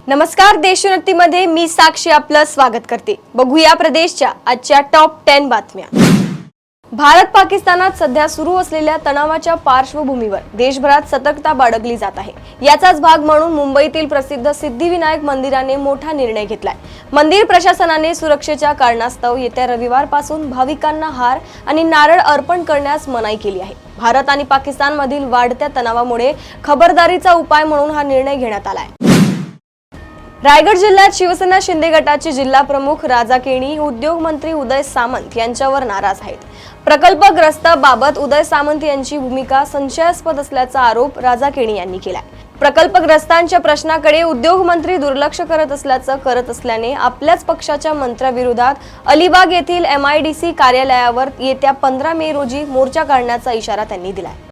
नमस्कार, देशोन्नतीमध्ये मी साक्षी आपलं स्वागत करते। बघूया प्रदेशच्या आजच्या टॉप 10 बातम्या। भारत पाकिस्तानात सध्या सुरू असलेल्या तणावाच्या पार्श्वभूमीवर देशभरात सतर्कता बाळगली जात आहे। याचाच भाग म्हणून मुंबईतील प्रसिद्ध सिद्धिविनायक मंदिराने मोठा निर्णय घेतलाय। मंदिर प्रशासनाने सुरक्षेच्या कारणास्तव येत्या रविवारपासून भाविकांना हार आणि नारळ अर्पण करण्यास मनाई केली आहे। भारत आणि पाकिस्तानमधील वाढत्या तणावामुळे खबरदारीचा उपाय म्हणून हा निर्णय घेण्यात आलाय। रायगड जिल्ह्यात शिवसेना शिंदे गटाचे जिल्हा प्रमुख राजा केणी उद्योग मंत्री उदय सामंत यांच्यावर नाराज आहेत। प्रकल्पग्रस्ताबाबत उदय सामंत यांची भूमिका संशयास्पद असल्याचा आरोप राजा केणी यांनी केलाय। प्रकल्पग्रस्तांच्या प्रश्नाकडे उद्योग मंत्री दुर्लक्ष करत असल्याने आपल्याच पक्षाच्या मंत्र्याविरोधात अलिबाग येथील MIDC कार्यालयावर येत्या 15 मे रोजी मोर्चा काढण्याचा इशारा त्यांनी दिलाय।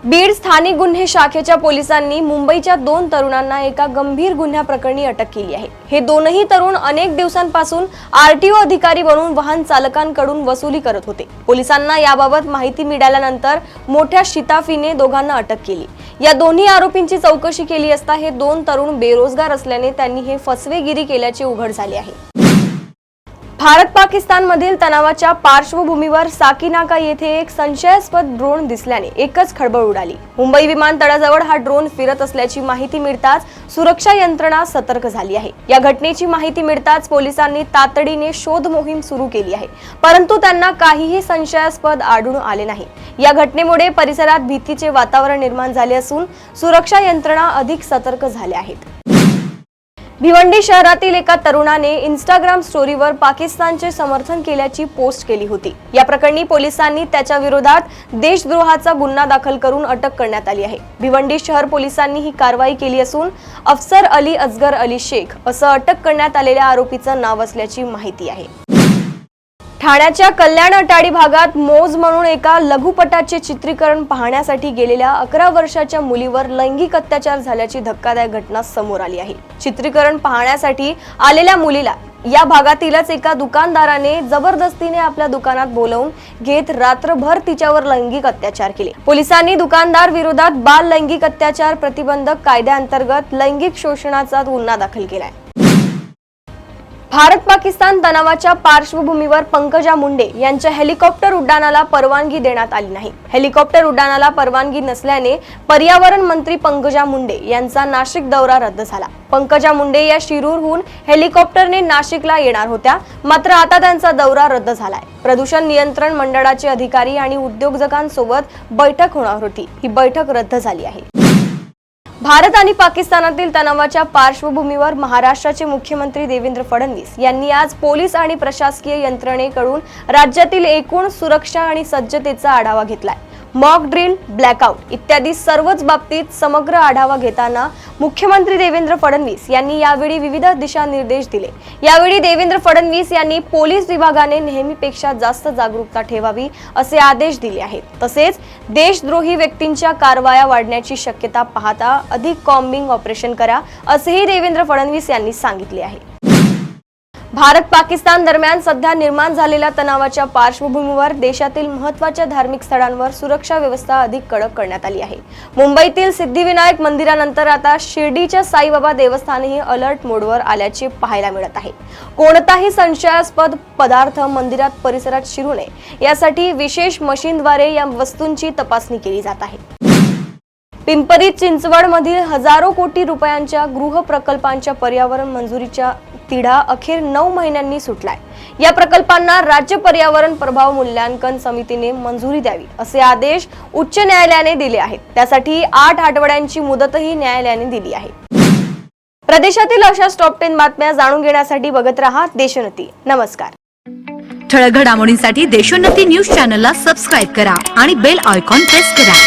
बीड स्थानिक गुन्हे शाखेच्या पोलिसांनी मुंबईच्या 2 तरुणांना एका गंभीर गुन्ह्याप्रकरणी अटक केली आहे। हे दोनही तरुण अनेक दिवसांपासून RTO अधिकारी बनून वाहन चालकांकडून वसुली करत होते। पोलिसांना याबाबत माहिती मिळाल्यानंतर मोठ्या शिताफीने दोघांना अटक केली। या दोन्ही आरोपींची चौकशी केली असता हे 2 तरुण बेरोजगार असल्याने त्यांनी हे फसवेगिरी केल्याचे उघड झाले आहे। भारत पाकिस्तानमधील तणावाच्या पार्श्वभूमीवर साकीनाका येथे एक संशयास्पद ड्रोन दिसल्याने एकच खळबळ उडाली। मुंबई विमानतळाजवळ हा ड्रोन फिरत असल्याची माहिती मिळताच सुरक्षा यंत्रणा सतर्क झाली आहे। या घटनेची माहिती मिळताच पोलिसांनी तातडीने शोध मोहीम सुरू केली आहे, परंतु त्यांना काहीही संशयास्पद आढळून आले नाही। या घटनेमुळे परिसरात भीतीचे वातावरण निर्माण झाले असून सुरक्षा यंत्रणा अधिक सतर्क झाल्या आहेत। भिवंडी शहरातील एका तरुणाने इंस्टाग्राम स्टोरीवर पाकिस्तानचे समर्थन केल्याची पोस्ट केली होती। या प्रकरणी पोलिसांनी त्याच्या विरोधात देशद्रोहाचा गुन्हा दाखल करून अटक करण्यात आली आहे। भिवंडी शहर पोलिसांनी ही कारवाई केली असून अफसर अली असगर अली शेख असं अटक करण्यात आलेल्या आरोपीचं नाव असल्याची माहिती आहे। ठाण्याच्या कल्याण अटाडी भागात मौज म्हणून एका लघुपटाचे चित्रीकरण पाहण्यासाठी गेलेल्या 11 वर्षाच्या मुलीवर लैंगिक अत्याचार झाल्याची धक्कादायक घटना समोर आली आहे। चित्रीकरण पाहण्यासाठी आलेल्या मुलीला या भागातीलच एका दुकानदाराने जबरदस्तीने आपल्या दुकानात बोलावून घेत रात्रभर तिच्यावर लैंगिक अत्याचार केले। पोलिसांनी दुकानदार विरोधात बाल लैंगिक अत्याचार प्रतिबंधक कायद्याअंतर्गत लैंगिक शोषणाचा गुन्हा दाखल केलाय। भारत पाकिस्तान तणावाच्या पार्श्वभूमीवर पंकजा मुंडे यांच्या हेलिकॉप्टर उड्डाणाला परवानगी देण्यात आली नाही। हेलिकॉप्टर उड्डाणाला परवानगी नसल्याने पर्यावरण मंत्री पंकजा मुंडे यांचा नाशिक दौरा रद्द झाला। पंकजा मुंडे या शिरूरहून हेलिकॉप्टरने नाशिकला येणार होत्या, मात्र आता त्यांचा दौरा रद्द झालाय। प्रदूषण नियंत्रण मंडळाचे अधिकारी आणि उद्योजकांसोबत बैठक होणार होती, ही बैठक रद्द झाली आहे। भारत आणि पाकिस्तानातील तणावाच्या पार्श्वभूमीवर महाराष्ट्राचे मुख्यमंत्री देवेंद्र फडणवीस यांनी आज पोलीस आणि प्रशासकीय यंत्रणेकडून राज्यातील एकूण सुरक्षा आणि सज्जतेचा आढावा घेतलाय। मॉक ड्रिल, ब्लॅकआउट इत्यादी सर्वच बाबतीत समग्र आढावा घेताना मुख्यमंत्री देवेंद्र फडणवीस यांनी यावेळी विविध दिशानिर्देश दिले। यावेळी देवेंद्र फडणवीस यांनी पोलीस विभागाने नेहमीपेक्षा जास्त जागरूकता ठेवावी असे आदेश दिले आहेत। तसेच देशद्रोही व्यक्तींच्या कारवाया वाढण्याची शक्यता पाहता अधिक कॉम्बिंग ऑपरेशन करा असेही देवेंद्र फडणवीस यांनी सांगितले आहे। भारत पाकिस्तान दरम्यान सध्या निर्माण झालेल्या तणावाच्या पार्श्वभूमीवर देशातील महत्त्वाच्या धार्मिक स्थळांवर सुरक्षा व्यवस्था अधिक कडक करण्यात आली आहे। मुंबईतील सिद्धिविनायक मंदिरानंतर आता शिर्डीच्या साईबाबा देवस्थानही अलर्ट मोडवर आल्याचे पाहायला मिळत आहे। कोणताही संशयास्पद पदार्थ मंदिरात परिसरात शिरू नये यासाठी विशेष मशीनद्वारे या वस्तूंची तपासणी केली जात आहे। पिंपरी चिंचवड मधील हजारो कोटी रुपयांच्या गृह प्रकल्पांच्या पर्यावरण मंजुरीच्या तिढा अखेर 9 महिन्यांनी सुटलाय। या प्रकल्पांना राज्य पर्यावरण प्रभाव मूल्यांकन समितीने मंजुरी द्यावी असे आदेश उच्च न्यायालयाने दिले आहेत। त्यासाठी 8 आठवड्यांची मुदतही न्यायालयाने दिली आहे। प्रदेशातील अशाच टॉप 10 बातम्या जाणून घेण्यासाठी बघत रहा देशोन्नती। नमस्कार। ठळक घडामोडींसाठी देशोन्नती न्यूज चॅनलला सबस्क्राइब करा आणि बेल आयकॉन प्रेस करा।